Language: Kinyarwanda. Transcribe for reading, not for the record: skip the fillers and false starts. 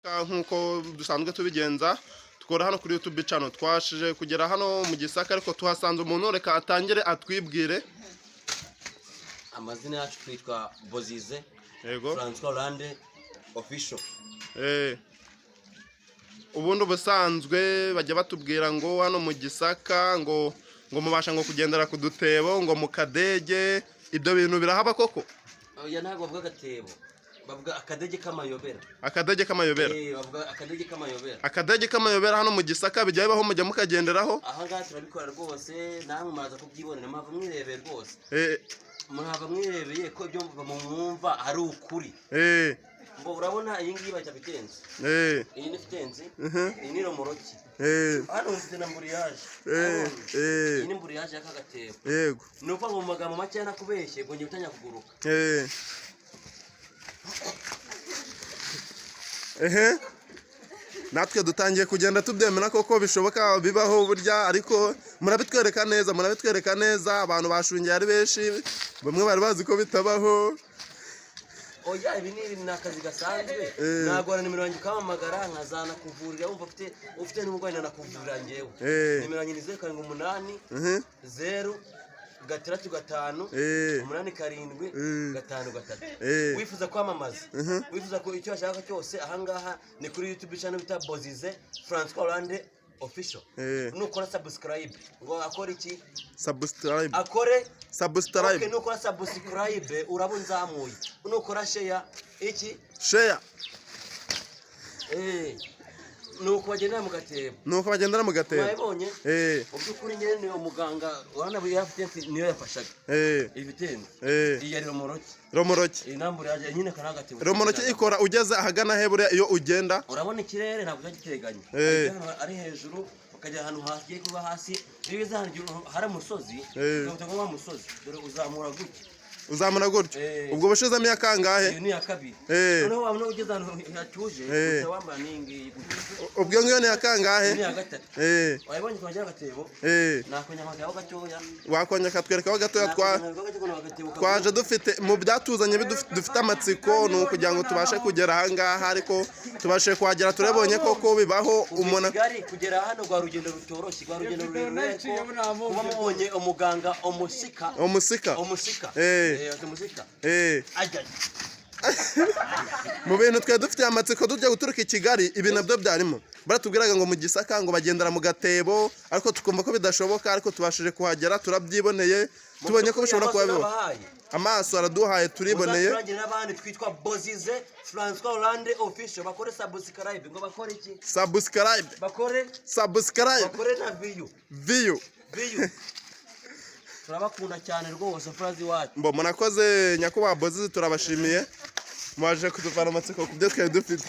Nkuko dusanzwe tubigenza tukora hano kuri YouTube channel twashije kugera hano mu Gisaka ariko tuhasanze umuntu reka atangire atwibwire amazina yacu twitwa Bozize yego Francois Hollande official ubundi busanzwe bajya batubwira ngo hano mu Gisaka ngo mubasha ngo kugendera ku dutebo ngo mu kadege ibyo bintu birahaba koko ya ntago bavuga gatebo bavuga akadege kamayobera bavuga akadege kamayobera hano mu Gisaka bijya bibaho mujya mukagenderaho aha ngaha turabikora rwose namwe muraza kubyibonera mpava mwirebeye rwose murava mwirebeye ko ibyo mwumva ari ukuri ngo urabona iyi ngiyi bajya bitenze iyi ni fitenze iyi ni romoroki hano mfite na mburiyaje iyi ni mburiyaje y'akagatebo yego ni uko mu magambo make nakubeshye ngo njye kuguruka natwe dutangiye kugenda tubyemera koko bishoboka bibaho burya ariko murabitwereka neza abantu bashungiye ari benshi bamwe bari bazi ko bitabaho oya ibi ni akazi gasanzwe nagora nimero yanjye ukamamagara nkazana kuvurira wumva ufite n'umugwanya nakuvurira njyewe nimero yanjye ni 08 0 gatandatu gatanu umunani karindwi gatanu gatatu wifuza kwamamaza wifuza ko icyo ashaka cyose ahangaha ni kuri YouTube channel bita Bozize Francois Hollande official nukora subscribe ngo akora iki akore subscribe nukora subscribe urabunzamuye nukora share iki share nuko bagendera mu gatebo mwabonye ubyukuri nyene ni umuganga wana buyafite niyo yafashaga ibitenze iyi ari romoroki inambure yaje nyine kanagatebo romoroki ikora ugeze ahagana hebure iyo ugenda urabona ikirere ntabwo giteganye ari hejuru ukajya ahantu hagiye kuba hasi bibiza hari umusozi ukaba umusozi dore uzamura gutyo ubwo bushizamo yakangahe ni yakabiri noneho wabona ugeze ahantu hatuje utawamba ningi ubwo ngiyo ni yakangahe ni yagatatu wabonye kwajya gatebo nakonya amagabo gatoya wakonya katwereka gatoya twaje dufite mu byatuzanye dufite amatsiko no kugira ngo tubashe kugera ahangaha ariko tubashe kwagera turebonye koko bibaho umuntu kugera hano gwa rugendo rutoroshye gwa rugendo rurerure kuba mubonye umuganga omusika mu bintu twe dufite amatsiko tujya guturuka i Kigali ibi nabyo byarimo baratubwiraga ngo mu Gisaka ngo bagendera mu gatebo ariko tukumva ko bidashoboka ariko tubashije kuhagera turabyiboneye tubonye ko bishobora kuba bibaho amaso araduhaye turiboneye n'abandi twitwa Bozize Francois Hollande official bakore subscribe ngo bakore iki bakore na view turabakunda cyane rwose frazi wacu mbo munakoze nyakubahwa Bozize turabashimiye mwaje kuduvana amatsiko kubyo twari dufite